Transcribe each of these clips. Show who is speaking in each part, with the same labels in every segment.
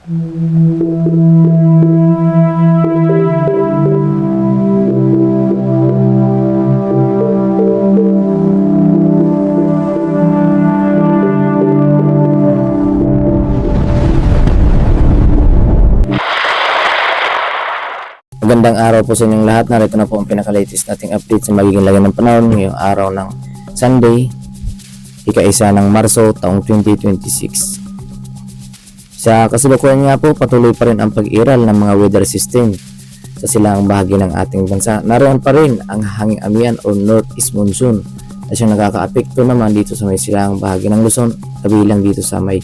Speaker 1: Magandang araw po sa inyong lahat. Narito na po ang pinaka-latest nating update sa magiging lagay ng panahon ngayong araw ng Sunday, ika-1 ng Marso, taong 2026. Sa kasalukuyan nga po, patuloy pa rin ang pag-iral ng mga weather system sa silangang bahagi ng ating bansa. Naroon pa rin ang hanging amihan o northeast monsoon na siyang nakaka-apekto naman dito sa may silangang bahagi ng Luzon, kabilang dito sa may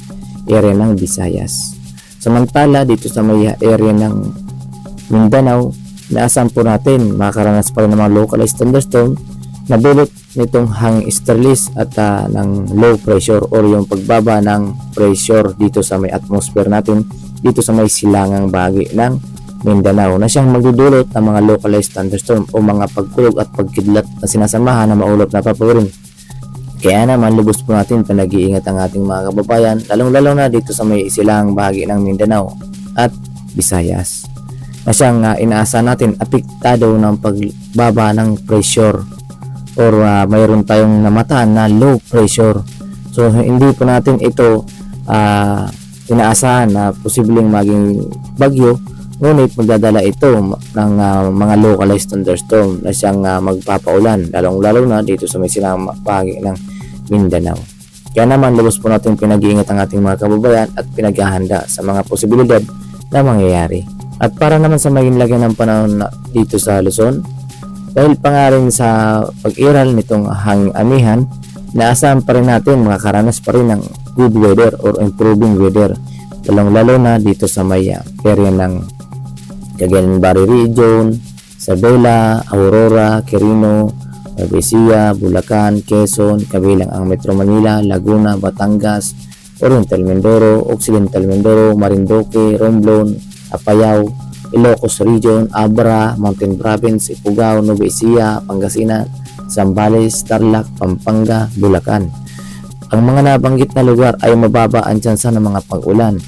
Speaker 1: area ng Visayas. Samantala, dito sa may area ng Mindanao, naasahan po natin makakaranas pa rin ng mga localized thunderstorm na dulot nitong hanging easterlies at ng low pressure or yung pagbaba ng pressure dito sa may atmosphere natin dito sa may silangang bahagi ng Mindanao na siyang magdudulot ng mga localized thunderstorm o mga pagkulog at pagkidlat na sinasamahan na maulap na papawirin. Kaya naman lubos po natin pinag-iingat ang ating mga kababayan, lalong-lalo na dito sa may silangang bahagi ng Mindanao at Visayas na siyang inaasahan natin apektado ng pagbaba ng pressure or mayroon tayong namataan na low pressure. So hindi po natin ito inaasahan na posibleng maging bagyo, ngunit magdadala ito ng mga localized thunderstorm na siyang magpapaulan, lalong-lalo na dito sa may silangang bahagi ng Mindanao. Kaya naman lubos po natin pinag-iingat ang ating mga kababayan at pinaghahanda sa mga posibilidad na mangyayari. At para naman sa maging lagay ng panahon dito sa Luzon, dahil pa nga rin sa pag-iral nitong hanging amihan, naasahan pa rin natin makakaranas pa rin ng good weather or improving weather, lalong-lalo na dito sa may area ng Cagayan Valley Region, Isabela, Aurora, Quirino, Nueva Ecija, Bulacan, Quezon, kabilang ang Metro Manila, Laguna, Batangas, Oriental Mindoro, Occidental Mindoro, Marinduque, Romblon, Apayao, Ilocos Region, Abra, Mountain Province, Ifugao, Nueva Ecija, Pangasinan, Zambales, Tarlac, Pampanga, Bulacan. Ang mga nabanggit na lugar ay mababa ang tsansa ng mga pag-ulan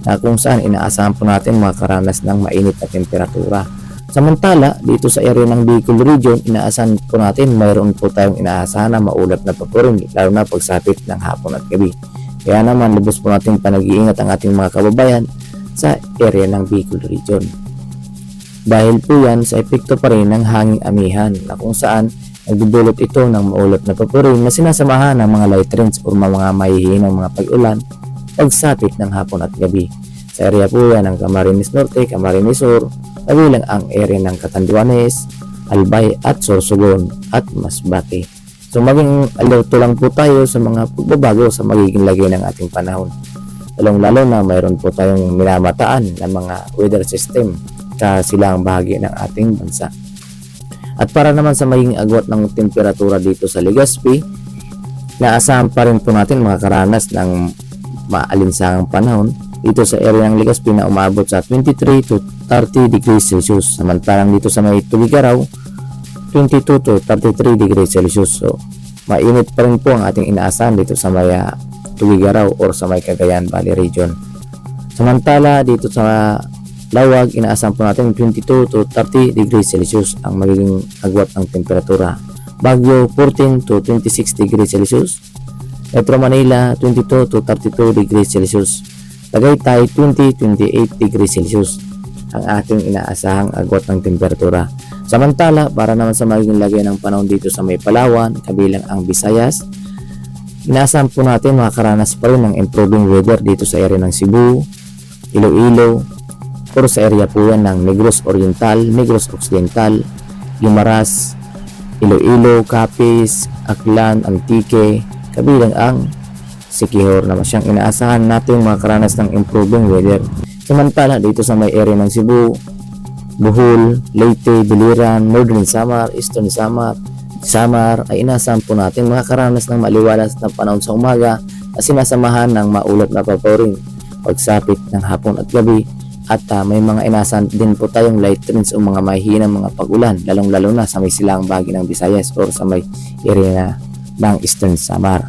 Speaker 1: na kung saan inaasahan po natin makakaranas ng mainit na temperatura. Samantala, dito sa area ng Bicol Region, inaasahan po natin mayroon po tayong inaasahan na maulap na papurin, lalo na pagsapit ng hapon at gabi. Kaya naman, lubos po natin panag-iingat ang ating mga kababayan sa area ng Bicol Region. Dahil po yan sa epekto pa rin ng hanging amihan na kung saan nagdudulot ito ng maulap na papurin na sinasamahan ng mga light rains o mga mahihinang mga pag-ulan pagsapit ng hapon at gabi. Sa area po yan ng Camarines Norte, Camarines Sur, kabilang ang area ng Catanduanes, Albay at Sorsogon at Masbate. So maging alerto lang po tayo sa mga pagbabago sa magiging lagay ng ating panahon. Lalong-lalo na mayroon po tayong minamataan ng mga weather system sa silangang bahagi ng ating bansa. At para naman sa maging agwat ng temperatura dito sa Legazpi, naasahan pa rin po natin makakaranas ng maalinsangang panahon dito sa area ng Legazpi na umabot sa 23 to 30 degrees Celsius. Samantalang dito sa may Tugigaraw, 22 to 33 degrees Celsius. So, mainit pa rin po ang ating inaasahan dito sa may Tugigaraw or sa may Cagayan Valley Region. Samantala dito sa Lawag, inaasahan po natin 22 to 30 degrees Celsius ang magiging agwat ng temperatura. Baguio 14 to 26 degrees Celsius. Metro Manila 22 to 32 degrees Celsius. Tagaytay 20-28 degrees Celsius ang ating inaasahang agwat ng temperatura. Samantala, para naman sa magiging lagay ng panahon dito sa may Palawan, kabilang ang Visayas, inaasahan po natin makakaranas pa rin ng improving weather dito sa area ng Cebu, Iloilo, or sa area po yan ng Negros Oriental, Negros Occidental, Guimaras, Iloilo, Capiz, Aklan, Antique, kabilang ang Siquijor na siyang inaasahan natin makakaranas ng improving weather. Samantala dito sa may area ng Cebu, Bohol, Leyte, Biliran, Northern Samar, Eastern Samar ay inaasahan po natin makakaranas ng maliwalas na panahon sa umaga na sinasamahan ng maulap na papurin pagsapit ng hapon at gabi, at may mga inaasahan din po tayong light rains o mga mahihinang mga pag-ulan, lalong-lalo na sa may silangang bahagi ng Visayas or sa may area ng Eastern Samar.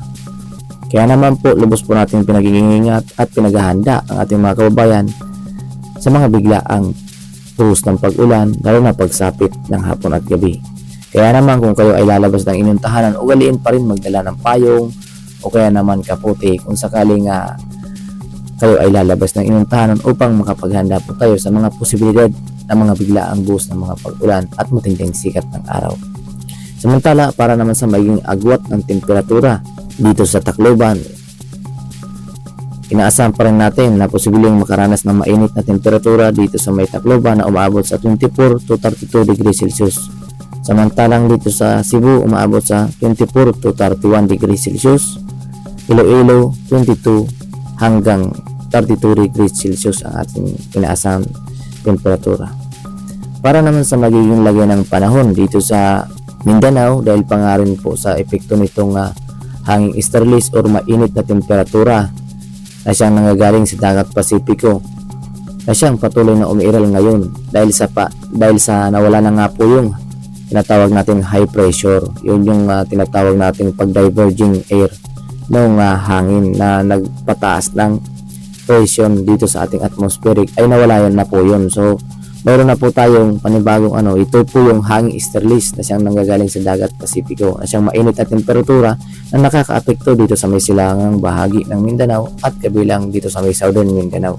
Speaker 1: Kaya naman po lubos po natin pinag-iingat at pinaghahanda ang ating mga kababayan sa mga biglaang buhos ng pag-ulan, lalo na pagsapit ng hapon at gabi. Kaya naman kung kayo ay lalabas ng inyong tahanan, ugaliin pa rin magdala ng payong o kaya naman kaputi kung sakaling kayo ay lalabas ng inyong tahanan upang makapaghanda po kayo sa mga posibilidad ng mga biglaang buhos ng mga pag-ulan at matinding sikat ng araw. Samantala, para naman sa magiging agwat ng temperatura dito sa Tacloban, inaasahan pa rin natin na posibleng makaranas ng mainit na temperatura dito sa may Tacloban na umaabot sa 24 to 32 degrees Celsius. Samantalang dito sa Cebu, umaabot sa 24 to 31 degrees Celsius. Iloilo, 22 hanggang 32 degrees Celsius ang ating inaasahang temperatura. Para naman sa magiging lagay ng panahon dito sa Mindanao, dahil pa nga rin po sa epekto nitong hanging easterlies or mainit na temperatura na siyang nanggagaling sa dagat Pasipiko, na siyang patuloy na umiiral ngayon dahil sa nawala na nga po yung tinatawag natin high pressure. Yun yung tinatawag natin pag-diverging air ng hangin na nagpataas ng presyon dito sa ating atmospheric, ay nawala yan na po yun. So mayroon na po tayong panibagong ito po yung hanging easterlies na siyang nanggagaling sa dagat Pasipiko, na siyang mainit na temperatura na nakakaapekto dito sa may silangang bahagi ng Mindanao at kabilang dito sa may southern Mindanao.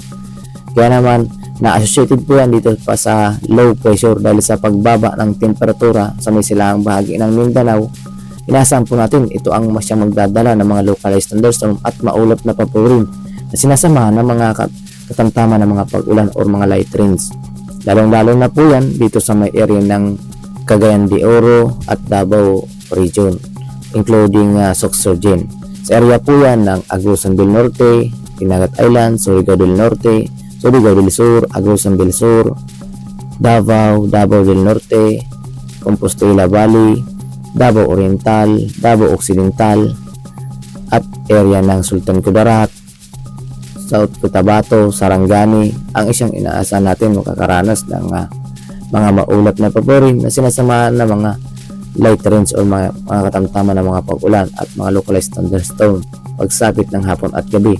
Speaker 1: Kaya naman na-associated po yan dito pa sa low pressure dahil sa pagbaba ng temperatura sa may silangang bahagi ng Mindanao. Inaasahan po natin ito ang siyang magdadala ng mga localized thunderstorm at maulap na papurin na sinasamahan ng mga katamtaman ng mga pag-ulan or mga light rains. Lalong-lalo na po yan dito sa may area ng Cagayan de Oro at Davao region, including Sorsogon. Sa area po yan ng Agusan del Norte, Dinagat Island, Surigao del Norte, Surigao del Sur, Agusan del Sur, Davao del Norte, Compostela Valley, Davao Oriental, Davao Occidental, at area ng Sultan Kudarat, South Cotabato, Sarangani, ang isang inaasahan natin makakaranas ng mga maulap na paborin na sinasamahan ng mga light rains o mga katamtaman ng mga pag-ulan at mga localized thunderstorm pagsapit ng hapon at gabi.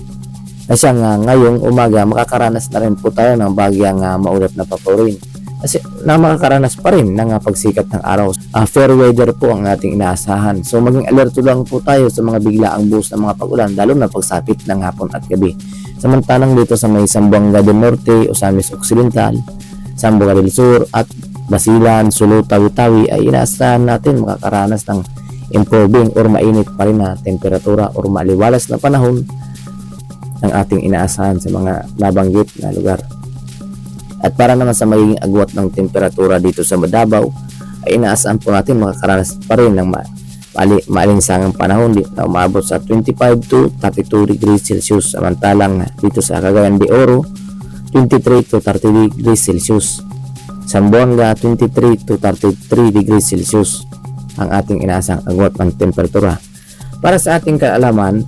Speaker 1: Na siyang ngayong umaga makakaranas na rin po tayo ng bagyang maulap na paborin kasi na makakaranas pa rin ng pagsikat ng araw. Fair weather po ang ating inaasahan. So maging alerto lang po tayo sa mga biglaang buhos ng mga pag-ulan lalo na pagsapit ng hapon at gabi. Samantalang dito sa may Zamboanga del Norte, Osamis Occidental, Zamboanga del Sur at Basilan, Sulu, Tawi-Tawi ay inaasahan natin makakaranas ng improving or mainit pa rin na temperatura or maliwalas na panahon ng ating inaasahan sa mga nabanggit na lugar. At para naman sa magiging agwat ng temperatura dito sa Davao ay inaasahan po natin makakaranas pa rin ng maalinsangang panahon na umabot sa 25 to 32 degrees Celsius. Samantalang dito sa Cagayan de Oro 23 to 30 degrees Celsius, Zamboanga 23 to 33 degrees Celsius ang ating inaasang agwat ng temperatura. Para sa ating kaalaman,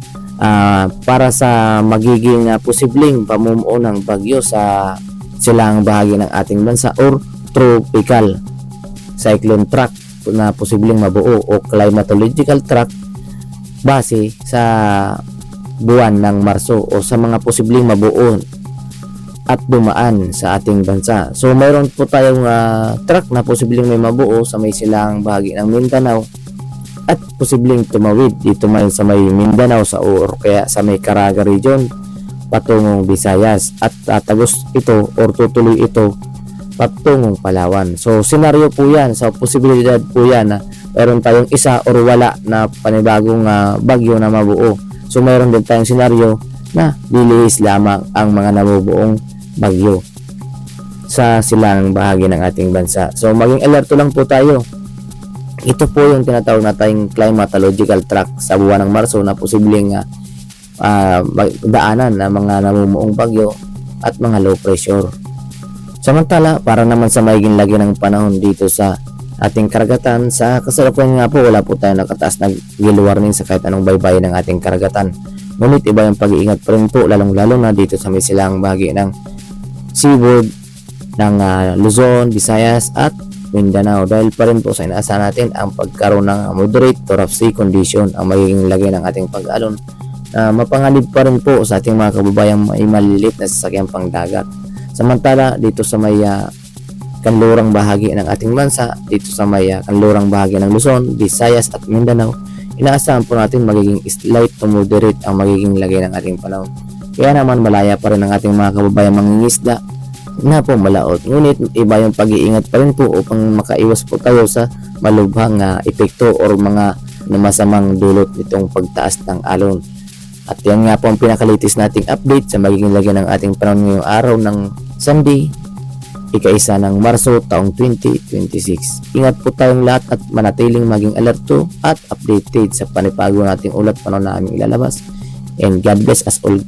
Speaker 1: para sa magiging posibleng pamumuo ng bagyo sa silang bahagi ng ating bansa or tropical cyclone track na posibleng mabuo o climatological track base sa buwan ng Marso o sa mga posibleng mabuo at dumaan sa ating bansa. So mayroon po tayong track na posibleng may mabuo sa may silang bahagi ng Mindanao at posibleng tumawid dito man sa may Mindanao or kaya sa may Caraga region patungong Visayas at tatagos ito or tutuloy ito patungong Palawan. So senaryo po yan, so posibilidad po yan na mayroon tayong isa or wala na panibagong bagyo na mabuo. So mayroon din tayong senaryo na lilihis lamang ang mga nabubuong bagyo sa silang bahagi ng ating bansa. So maging alerto lang po tayo. Ito po yung tinatawag nating climatological track sa buwan ng Marso na posibleng daanan ng mga namumuong bagyo at mga low pressure. Samantala, para naman sa magiging lagi ng panahon dito sa ating karagatan, sa kasalukuyan nga po wala po tayong nakataas na gale warning sa kahit anong baybayin ng ating karagatan. Ngunit iba yung pag-iingat pa rin po lalong-lalo na dito sa may silang bahagi ng seaboard ng Luzon, Visayas at Mindanao dahil pa rin po sa inaasahan natin ang pagkaroon ng moderate to rough sea condition ang magiging lagay ng ating pag-alon na mapanganib pa rin po sa ating mga kababayang may maliliit na sasakyang pangdagat. Samantala dito sa may kanlurang bahagi ng ating bansa, dito sa may kanlurang bahagi ng Luzon, Visayas at Mindanao, inaasahan po natin magiging slight to moderate ang magiging lagay ng ating panahon. Kaya naman malaya pa rin ang ating mga kababayan mangingisda na po malaot. Ngunit iba yung pag-iingat pa rin po upang makaiwas po tayo sa malubhang epekto or mga masamang dulot nitong pagtaas ng alon. At yan nga po ang pinakalitis nating update sa magiging lagay ng ating panahon ngayong araw ng Sunday, ika-1 ng Marso taong 2026. Ingat po tayong lahat at manatiling maging alerto at updated sa panibago nating ulat panahon na aming ilalabas. And God bless us all.